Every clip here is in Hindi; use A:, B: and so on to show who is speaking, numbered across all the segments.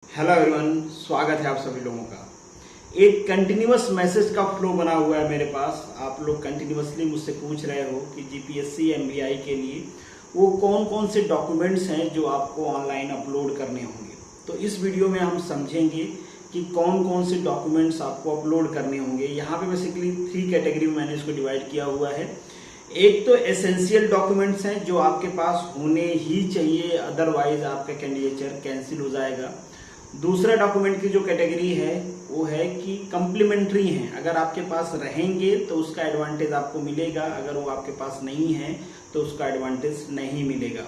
A: हेलो एवरीवन, स्वागत है आप सभी लोगों का। एक कंटिन्यूअस मैसेज का फ्लो बना हुआ है मेरे पास। आप लोग कंटिन्यूअसली मुझसे पूछ रहे हो कि जीपीएससी एमबीआई के लिए वो कौन कौन से डॉक्यूमेंट्स हैं जो आपको ऑनलाइन अपलोड करने होंगे। तो इस वीडियो में हम समझेंगे कि कौन कौन से डॉक्यूमेंट्स आपको अपलोड करने होंगे। यहाँ पे बेसिकली 3 कैटेगरी में मैंने इसको डिवाइड किया हुआ है। एक तो एसेंशियल डॉक्यूमेंट्स हैं जो आपके पास होने ही चाहिए, अदरवाइज आपका कैंडिडेचर कैंसिल हो जाएगा। दूसरा डॉक्यूमेंट की जो कैटेगरी है वो है कि कम्प्लीमेंट्री हैं, अगर आपके पास रहेंगे तो उसका एडवांटेज आपको मिलेगा, अगर वो आपके पास नहीं है तो उसका एडवांटेज नहीं मिलेगा।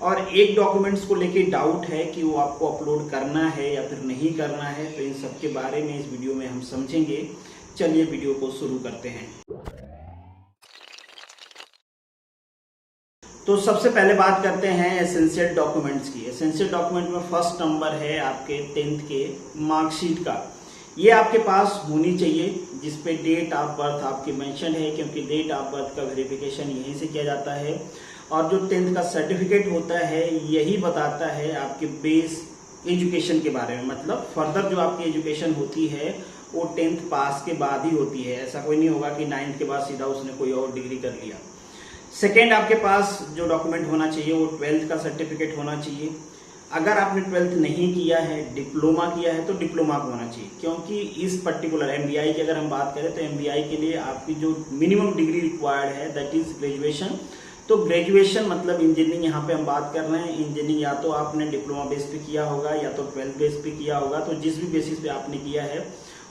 A: और एक डॉक्यूमेंट्स को लेके डाउट है कि वो आपको अपलोड करना है या फिर नहीं करना है, तो इन सब के बारे में इस वीडियो में हम समझेंगे। चलिए वीडियो को शुरू करते हैं। तो सबसे पहले बात करते हैं एसेंशियल डॉक्यूमेंट्स की। एसेंशियल डॉक्यूमेंट में फर्स्ट नंबर है आपके 10th के मार्कशीट का। ये आपके पास होनी चाहिए जिसपे डेट ऑफ बर्थ आपकी मेंशन है, क्योंकि डेट ऑफ बर्थ का वेरिफिकेशन यहीं से किया जाता है। और जो 10th का सर्टिफिकेट होता है यही बताता है आपके बेस एजुकेशन के बारे में, मतलब फर्दर जो आपकी एजुकेशन होती है वो 10th पास के बाद ही होती है। ऐसा कोई नहीं होगा कि 9th के बाद सीधा उसने कोई और डिग्री कर लिया। सेकेंड, आपके पास जो डॉक्यूमेंट होना चाहिए वो 12th का सर्टिफिकेट होना चाहिए। अगर आपने 12th नहीं किया है, डिप्लोमा किया है, तो डिप्लोमा को होना चाहिए, क्योंकि इस पर्टिकुलर एमबीआई की अगर हम बात करें तो एमबीआई के लिए आपकी जो मिनिमम डिग्री रिक्वायर्ड है दैट इज ग्रेजुएशन। तो ग्रेजुएशन मतलब इंजीनियरिंग, यहाँ पे हम बात कर रहे हैं इंजीनियरिंग, या तो आपने डिप्लोमा बेस पे किया होगा या तो 12th बेस पे किया होगा। तो जिस भी बेसिस पे आपने किया है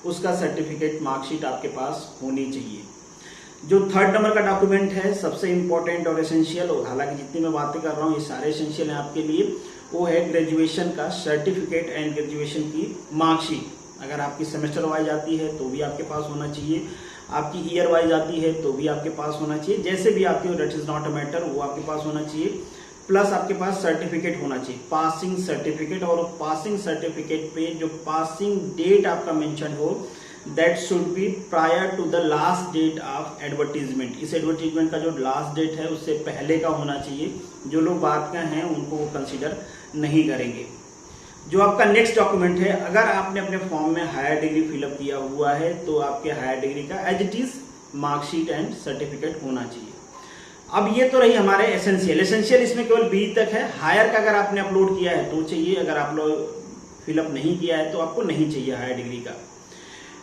A: उसका सर्टिफिकेट मार्कशीट आपके पास होनी चाहिए। जो थर्ड नंबर का डॉक्यूमेंट है सबसे इंपॉर्टेंट और एसेंशियल, हालांकि जितनी मैं बातें कर रहा हूँ ये सारे एसेंशियल हैं आपके लिए, वो है ग्रेजुएशन का सर्टिफिकेट एंड ग्रेजुएशन की मार्कशीट। अगर आपकी सेमेस्टर वाइज आती है तो भी आपके पास होना चाहिए, आपकी ईयर वाइज आती है तो भी आपके पास होना चाहिए, जैसे भी आती हो that is not a matter, वो आपके पास होना चाहिए। प्लस आपके पास सर्टिफिकेट होना चाहिए, पासिंग सर्टिफिकेट। और पासिंग सर्टिफिकेट पे जो पासिंग डेट आपका मेंशन हो that should be prior to the last date of advertisement. इस एडवर्टीजमेंट का जो लास्ट डेट है उससे पहले का होना चाहिए। जो लोग बाद का हैं उनको वो कंसीडर नहीं करेंगे। जो आपका नेक्स्ट डॉक्यूमेंट है, अगर आपने अपने फॉर्म में हायर डिग्री फिलअप किया हुआ है तो आपके हायर डिग्री का as it is marksheet and certificate होना चाहिए। अब ये तो रही हमारे एसेंशियल। एसेंशियल इसमें केवल बी तक है। हायर का अगर आपने अपलोड किया है तो चाहिए, अगर आप लोग फिलअप नहीं किया है तो आपको नहीं चाहिए हायर डिग्री का।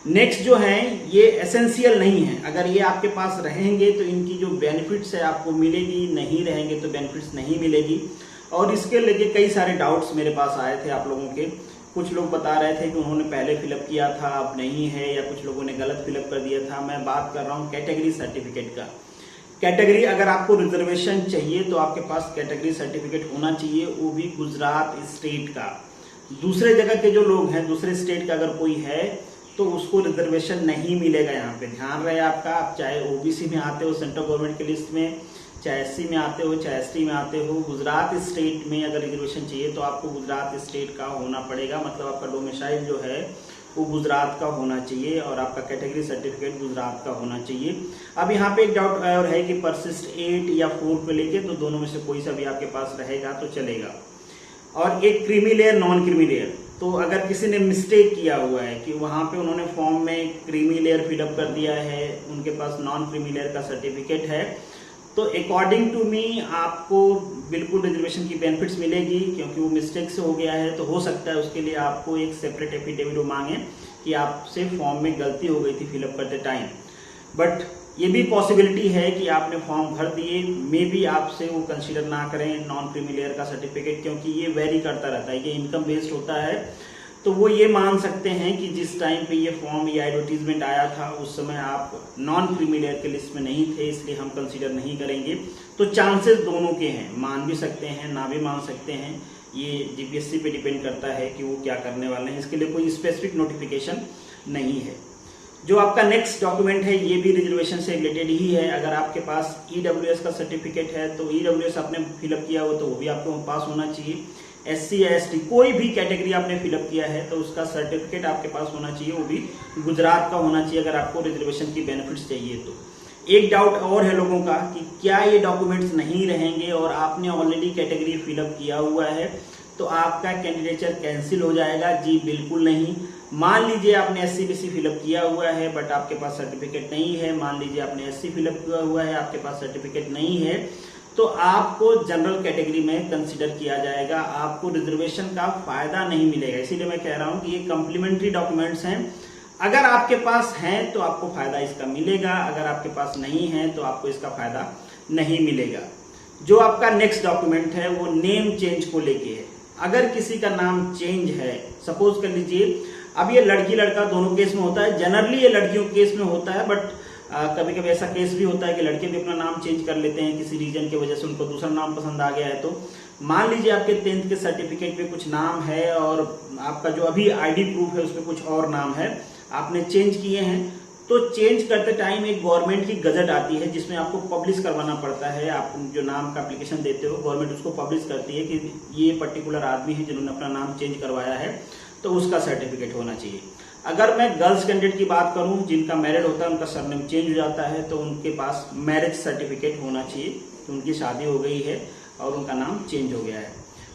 A: नेक्स्ट जो है ये एसेंशियल नहीं है, अगर ये आपके पास रहेंगे तो इनकी जो बेनिफिट्स है आपको मिलेगी, नहीं रहेंगे तो बेनिफिट्स नहीं मिलेगी। और इसके लेके कई सारे डाउट्स मेरे पास आए थे आप लोगों के। कुछ लोग बता रहे थे कि उन्होंने पहले फिलअप किया था अब नहीं है, या कुछ लोगों ने गलत फिलअप कर दिया था। मैं बात कर रहा हूँ कैटेगरी सर्टिफिकेट का। कैटेगरी, अगर आपको रिजर्वेशन चाहिए तो आपके पास कैटेगरी सर्टिफिकेट होना चाहिए, वो भी गुजरात स्टेट का। दूसरे जगह के जो लोग हैं, दूसरे स्टेट का अगर कोई है तो उसको रिजर्वेशन नहीं मिलेगा। यहाँ पे ध्यान रहे आपका, आप चाहे ओबीसी में आते हो सेंट्रल गवर्नमेंट की लिस्ट में, चाहे एससी में आते हो, चाहे एसटी में आते हो, गुजरात स्टेट में अगर रिजर्वेशन चाहिए तो आपको गुजरात स्टेट का होना पड़ेगा। मतलब आपका डोमिसाइल जो है वो गुजरात का होना चाहिए और आपका कैटेगरी सर्टिफिकेट गुजरात का होना चाहिए। अब यहाँ पे एक डाउट और है कि परसिस्ट 8 या 4 पे लेके, तो दोनों में से कोई सा भी आपके पास रहेगा तो चलेगा। और एक creamy layer, non creamy layer, तो अगर किसी ने मिस्टेक किया हुआ है कि वहाँ पे उन्होंने फॉर्म में क्रीमी लेयर फिलअप कर दिया है, उनके पास नॉन क्रीमी लेयर का सर्टिफिकेट है, तो अकॉर्डिंग टू मी आपको बिल्कुल रिजर्वेशन की बेनिफिट्स मिलेगी, क्योंकि वो मिस्टेक से हो गया है। तो हो सकता है उसके लिए आपको एक सेपरेट एफिडेविट मांगे कि आपसे फॉर्म में गलती हो गई थी फिलअप करते टाइम। बट ये भी पॉसिबिलिटी है कि आपने फॉर्म भर दिए, मे बी आपसे वो कंसीडर ना करें नॉन क्रीमी लेयर का सर्टिफिकेट, क्योंकि ये वेरी करता रहता है, ये इनकम बेस्ड होता है। तो वो ये मान सकते हैं कि जिस टाइम पे ये फॉर्म या एडवर्टीजमेंट आया था उस समय आप नॉन क्रीमी लेयर के लिस्ट में नहीं थे, इसलिए हम कंसीडर नहीं करेंगे। तो चांसेस दोनों के हैं, मान भी सकते हैं ना भी मान सकते हैं। ये जीपीएससी पे डिपेंड करता है कि वो क्या करने वाले हैं, इसके लिए कोई स्पेसिफिक नोटिफिकेशन नहीं है। जो आपका नेक्स्ट डॉक्यूमेंट है ये भी रिजर्वेशन से रिलेटेड ही है। अगर आपके पास ईडब्ल्यूएस का सर्टिफिकेट है तो ईडब्ल्यूएस आपने फिलअप किया हो तो वो भी आपके पास होना चाहिए। एससी या एसटी कोई भी कैटेगरी आपने फिलअप किया है तो उसका सर्टिफिकेट आपके पास होना चाहिए, वो भी गुजरात का होना चाहिए अगर आपको रिजर्वेशन की बेनिफिट्स चाहिए तो। एक डाउट और है लोगों का कि क्या ये डॉक्यूमेंट्स नहीं रहेंगे और आपने ऑलरेडी कैटेगरी फिलअप किया हुआ है तो आपका कैंडिडेचर कैंसिल हो जाएगा? जी बिल्कुल नहीं। मान लीजिए आपने SC/BC फिलअप किया हुआ है बट आपके पास सर्टिफिकेट नहीं है, मान लीजिए आपने SC फिलअप किया हुआ है, आपके पास सर्टिफिकेट नहीं है, तो आपको जनरल कैटेगरी में कंसीडर किया जाएगा, आपको रिजर्वेशन का फायदा नहीं मिलेगा। इसीलिए मैं कह रहा हूं कि ये कॉम्प्लीमेंट्री डॉक्यूमेंट्स हैं। अगर आपके पास हैं तो आपको फायदा इसका मिलेगा, अगर आपके पास नहीं है तो आपको इसका फायदा नहीं मिलेगा। जो आपका नेक्स्ट डॉक्यूमेंट है वो नेम चेंज को लेके है। अगर किसी का नाम चेंज है, सपोज कर लीजिए, अब ये लड़की लड़का दोनों केस में होता है, जनरली ये लड़कियों के केस में होता है, बट कभी कभी ऐसा केस भी होता है कि लड़के भी अपना नाम चेंज कर लेते हैं किसी रीजन की वजह से, उनको दूसरा नाम पसंद आ गया है। तो मान लीजिए आपके 10th के सर्टिफिकेट पे कुछ नाम है और आपका जो अभी ID प्रूफ है उसमें कुछ और नाम है, आपने चेंज किए हैं, तो चेंज करते टाइम एक गवर्नमेंट की गजट आती है जिसमें आपको पब्लिश करवाना पड़ता है। आप जो नाम का एप्लीकेशन देते हो, गवर्नमेंट उसको पब्लिश करती है कि ये पर्टिकुलर आदमी है जिन्होंने अपना नाम चेंज करवाया है, तो उसका सर्टिफिकेट होना चाहिए। अगर मैं गर्ल्स कैंडिडेट की बात करूं, जिनका मैरिड होता है, उनका सरनेम चेंज हो जाता है, तो उनके पास मैरिज सर्टिफिकेट होना चाहिए कि उनकी शादी हो गई है और उनका नाम चेंज हो गया है।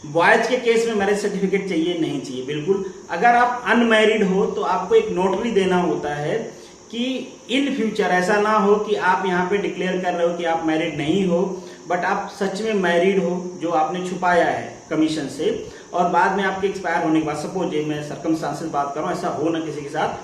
A: बॉयज के केस में मैरिज सर्टिफिकेट चाहिए? नहीं चाहिए, बिल्कुल। अगर आप अनमैरिड हो तो आपको एक नोटरी देना होता है कि इन फ्यूचर ऐसा ना हो कि आप यहाँ पे डिक्लेयर कर रहे हो कि आप मैरिड नहीं हो बट आप सच में मैरिड हो, जो आपने छुपाया है कमीशन से, और बाद में आपके एक्सपायर होने के बाद, सपोज मैं सर्कमस्टांसेस बात कर रहा हूँ, ऐसा हो ना किसी के साथ,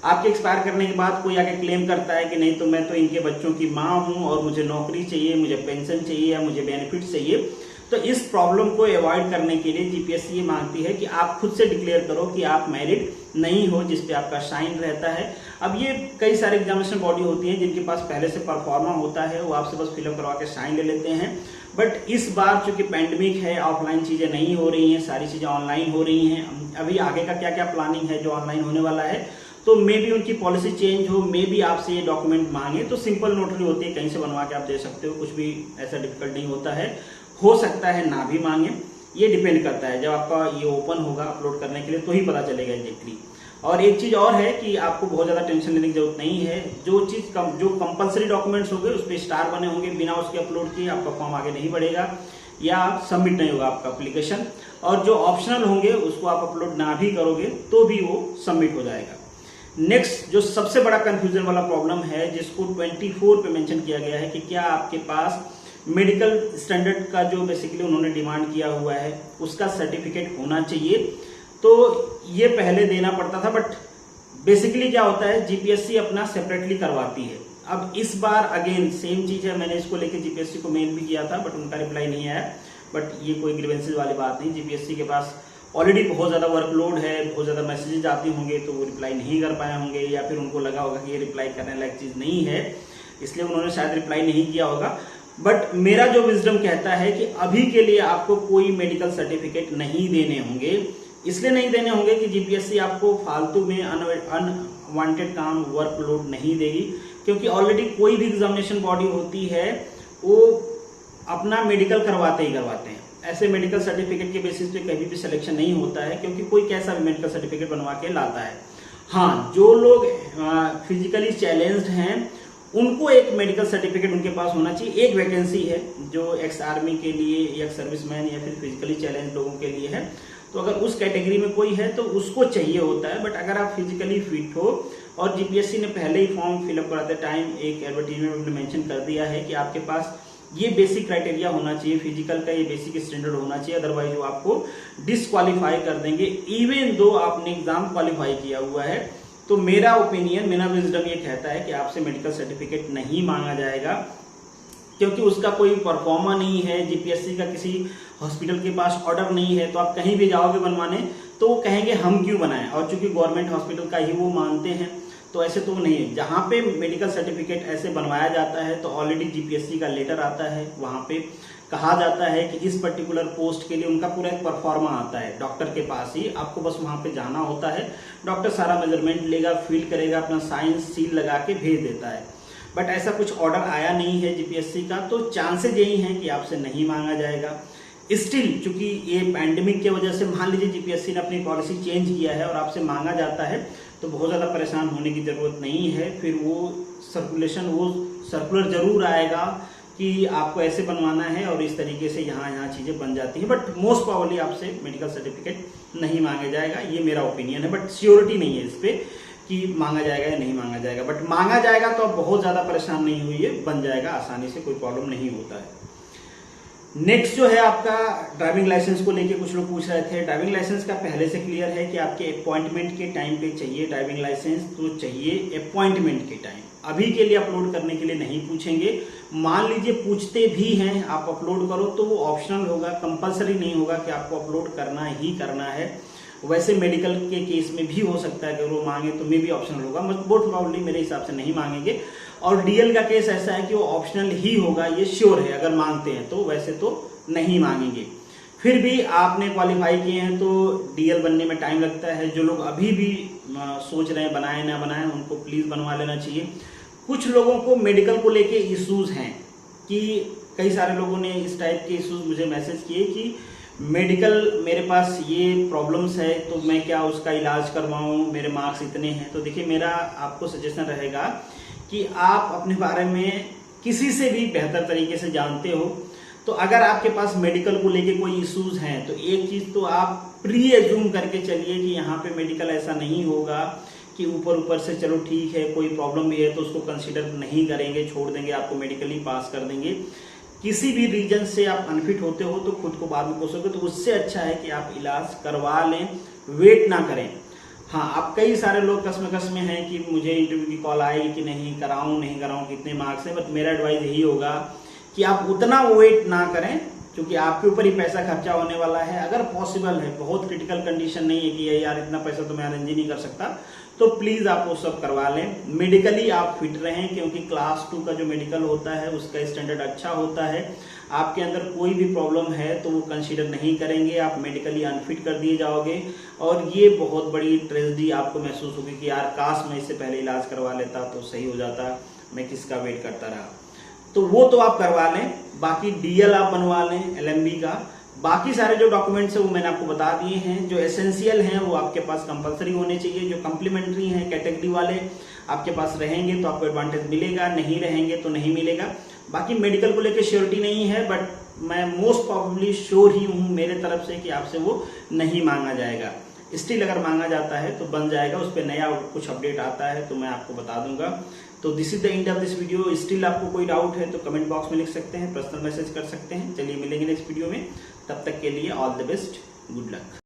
A: आपके एक्सपायर करने के बाद कोई आके क्लेम करता है कि नहीं तो मैं तो इनके बच्चों की माँ हूँ और मुझे नौकरी चाहिए, मुझे पेंशन चाहिए या मुझे बेनिफिट चाहिए, तो इस प्रॉब्लम को अवॉइड करने के लिए जीपीएससी ये मांगती है कि आप खुद से डिक्लेयर करो कि आप मैरिड नहीं हो, जिसपे आपका साइन रहता है। अब ये कई सारे एग्जामिनेशन बॉडी होती हैं जिनके पास पहले से परफॉर्मा होता है, वो आपसे बस फिलअप करवा के साइन ले लेते हैं। बट इस बार चूंकि पैंडेमिक है, ऑफलाइन चीजें नहीं हो रही हैं, सारी चीजें ऑनलाइन हो रही हैं। अभी आगे का क्या क्या प्लानिंग है जो ऑनलाइन होने वाला है, तो मे बी उनकी पॉलिसी चेंज हो, मे बी आपसे ये डॉक्यूमेंट मांगे, तो सिंपल नोटरी होती है, कहीं से बनवा के आप दे सकते हो, कुछ भी ऐसा डिफिकल्ट नहीं होता है। हो सकता है ना भी मांगे, ये डिपेंड करता है, जब आपका ये ओपन होगा अपलोड करने के लिए तो ही पता चलेगा एग्जैक्टली। और एक चीज और है कि आपको बहुत ज्यादा टेंशन लेने की जरूरत नहीं है। जो चीज जो कंपलसरी डॉक्यूमेंट्स होंगे उस पर स्टार बने होंगे, बिना उसके अपलोड किए आपका फॉर्म आगे नहीं बढ़ेगा या सबमिट नहीं होगा आपका एप्लीकेशन। और जो ऑप्शनल होंगे उसको आप अपलोड ना भी करोगे तो भी वो सबमिट हो जाएगा। नेक्स्ट जो सबसे बड़ा कंफ्यूजन वाला प्रॉब्लम है, जिसको 24 पे मेंशन किया गया है कि क्या आपके पास मेडिकल स्टैंडर्ड का जो बेसिकली उन्होंने डिमांड किया हुआ है उसका सर्टिफिकेट होना चाहिए। तो ये पहले देना पड़ता था, बट बेसिकली क्या होता है, जीपीएससी अपना सेपरेटली करवाती है। अब इस बार अगेन सेम चीज है, मैंने इसको लेके जीपीएससी को मेल भी किया था बट उनका रिप्लाई नहीं आया। बट ये कोई ग्रीवेंसेस वाली बात नहीं, जीपीएससी के पास ऑलरेडी बहुत ज्यादा वर्कलोड है, बहुत ज्यादा मैसेजेस आते होंगे तो वो रिप्लाई नहीं कर पाए होंगे, या फिर उनको लगा होगा कि ये रिप्लाई करने लायक चीज नहीं है, इसलिए उन्होंने शायद रिप्लाई नहीं किया होगा। बट मेरा जो विजडम कहता है कि अभी के लिए आपको कोई मेडिकल सर्टिफिकेट नहीं देने होंगे। इसलिए नहीं देने होंगे कि जीपीएससी आपको फालतू में अनवांटेड काम वर्कलोड नहीं देगी, क्योंकि ऑलरेडी कोई भी एग्जामिनेशन बॉडी होती है वो अपना मेडिकल करवाते ही करवाते हैं। ऐसे मेडिकल सर्टिफिकेट के बेसिस पे कभी भी सिलेक्शन नहीं होता है, क्योंकि कोई कैसा भी मेडिकल सर्टिफिकेट बनवा के लाता है। हाँ, जो लोग फिजिकली चैलेंज्ड हैं उनको एक मेडिकल सर्टिफिकेट उनके पास होना चाहिए। एक वैकेंसी है जो एक्स आर्मी के लिए या सर्विसमैन या फिर फिजिकली चैलेंज लोगों के लिए है, तो अगर उस कैटेगरी में कोई है तो उसको चाहिए होता है। बट अगर आप फिजिकली फिट हो, और जीपीएससी ने पहले ही फॉर्म फिलअप कराते टाइम एक एडवर्टीजमेंट में मेंशन कर दिया है कि आपके पास ये बेसिक क्राइटेरिया होना चाहिए, फिजिकल का ये बेसिक स्टैंडर्ड होना चाहिए, अदरवाइज वो आपको डिसक्वालीफाई कर देंगे इवन दो आपने एग्जाम क्वालिफाई किया हुआ है। तो मेरा ओपिनियन, मेरा विजडम ये कहता है कि आपसे मेडिकल सर्टिफिकेट नहीं मांगा जाएगा, क्योंकि उसका कोई परफॉर्मा नहीं है, जीपीएससी का किसी हॉस्पिटल के पास ऑर्डर नहीं है, तो आप कहीं भी जाओगे बनवाने तो वो कहेंगे हम क्यों बनाएं, और चूंकि गवर्नमेंट हॉस्पिटल का ही वो मानते हैं तो ऐसे तो नहीं है। जहां पे मेडिकल सर्टिफिकेट ऐसे बनवाया जाता है तो ऑलरेडी जीपीएससी का लेटर आता है, वहां पे कहा जाता है कि इस पर्टिकुलर पोस्ट के लिए उनका पूरा एक परफॉर्मा आता है डॉक्टर के पास ही, आपको बस वहां पे जाना होता है, डॉक्टर सारा मेजरमेंट लेगा, फिल करेगा, अपना साइन सील लगा के भेज देता है। बट ऐसा कुछ ऑर्डर आया नहीं है जीपीएससी का, तो चांसेस यही हैं कि आपसे नहीं मांगा जाएगा। स्टिल चूंकि ये पैंडेमिक की वजह से मान लीजिए जीपीएससी ने अपनी पॉलिसी चेंज किया है और आपसे मांगा जाता है, तो बहुत ज्यादा परेशान होने की जरूरत नहीं है। फिर वो सर्कुलर जरूर आएगा कि आपको ऐसे बनवाना है और इस तरीके से यहाँ चीज़ें बन जाती हैं, बट मोस्ट प्रॉब्ली आपसे मेडिकल सर्टिफिकेट नहीं मांगा जाएगा, ये मेरा ओपिनियन है। बट श्योरिटी नहीं है इस पर कि मांगा जाएगा या नहीं मांगा जाएगा, बट मांगा जाएगा तो आप बहुत ज़्यादा परेशान नहीं हुई है, बन जाएगा आसानी से, कोई प्रॉब्लम नहीं होता है। नेक्स्ट जो है आपका ड्राइविंग लाइसेंस को लेके कुछ लोग पूछ रहे थे। ड्राइविंग लाइसेंस का पहले से क्लियर है कि आपके अपॉइंटमेंट के टाइम पे चाहिए ड्राइविंग लाइसेंस, तो चाहिए अपॉइंटमेंट के टाइम, अभी के लिए अपलोड करने के लिए नहीं पूछेंगे। मान लीजिए पूछते भी हैं, आप अपलोड करो तो वो ऑप्शनल होगा, कंपलसरी नहीं होगा कि आपको अपलोड करना ही करना है। वैसे मेडिकल के केस में भी हो सकता है कि वो मांगे तो मे भी ऑप्शनल होगा, बट मोस्ट प्रॉब्ली मेरे हिसाब से नहीं मांगेंगे। और डीएल का केस ऐसा है कि वो ऑप्शनल ही होगा, ये श्योर है, अगर मांगते हैं तो, वैसे तो नहीं मांगेंगे। फिर भी आपने क्वालिफाई किए हैं तो डीएल बनने में टाइम लगता है। जो लोग अभी भी सोच रहे हैं बनाए ना बनाए, उनको प्लीज बनवा लेना चाहिए। कुछ लोगों को मेडिकल को लेके इश्यूज हैं कि कई सारे लोगों ने इस टाइप के इश्यूज मुझे मैसेज किए कि मेडिकल मेरे पास ये प्रॉब्लम्स है तो मैं क्या उसका इलाज करवाऊं, मेरे मार्क्स इतने हैं। तो देखिए मेरा आपको सजेशन रहेगा कि आप अपने बारे में किसी से भी बेहतर तरीके से जानते हो, तो अगर आपके पास मेडिकल को लेके कोई इश्यूज हैं तो एक चीज तो आप प्री एज्यूम करके चलिए कि यहाँ पे मेडिकल ऐसा नहीं होगा कि ऊपर से चलो ठीक है कोई प्रॉब्लम भी है तो उसको कंसीडर नहीं करेंगे, छोड़ देंगे, आपको मेडिकली पास कर देंगे। किसी भी रीजन से आप अनफिट होते हो तो खुद को बाद में कोसोगे, तो उससे अच्छा है कि आप इलाज करवा लें, वेट ना करें। हाँ, आप कई सारे लोग कस्म में हैं कि मुझे इंटरव्यू की कॉल आएगी कि नहीं कराऊं, कितने मार्क्स है, बट मेरा एडवाइस यही होगा कि आप उतना वेट ना करें, क्योंकि आपके ऊपर ही पैसा खर्चा होने वाला है। अगर पॉसिबल है, बहुत क्रिटिकल कंडीशन नहीं है कि यार इतना पैसा तो मैं अरेंज ही नहीं कर सकता, तो प्लीज आप वो सब करवा लें। मेडिकली आप फिट रहें, क्योंकि क्लास 2 का जो मेडिकल होता है उसका स्टैंडर्ड अच्छा होता है। आपके अंदर कोई भी प्रॉब्लम है तो वो कंसीडर नहीं करेंगे, आप मेडिकली अनफिट कर दिए जाओगे और ये बहुत बड़ी ट्रेजेडी आपको महसूस होगी कि यार काश मैं इससे पहले इलाज करवा लेता तो सही हो जाता, मैं किसका वेट करता रहा। तो वो तो आप करवा लें। बाकी डीएल आप बनवा लें एलएमबी का। बाकी सारे जो डॉक्यूमेंट्स है वो मैंने आपको बता दिए हैं। जो एसेंशियल हैं वो आपके पास कंपलसरी होने चाहिए, जो कम्प्लीमेंट्री हैं कैटेगरी वाले आपके पास रहेंगे तो आपको एडवांटेज मिलेगा, नहीं रहेंगे तो नहीं मिलेगा। बाकी मेडिकल को लेकर श्योरिटी नहीं है, बट मैं मोस्ट प्रोबेबली श्योर ही हूँ मेरे तरफ से कि आपसे वो नहीं मांगा जाएगा। स्टिल अगर मांगा जाता है तो बन जाएगा, उस पर नया कुछ अपडेट आता है तो मैं आपको बता दूंगा। तो this is the end of this video. Still आपको कोई डाउट है तो कमेंट बॉक्स में लिख सकते हैं, पर्सनल मैसेज कर सकते हैं। चलिए मिलेंगे नेक्स्ट वीडियो में, तब तक के लिए all the best, good luck.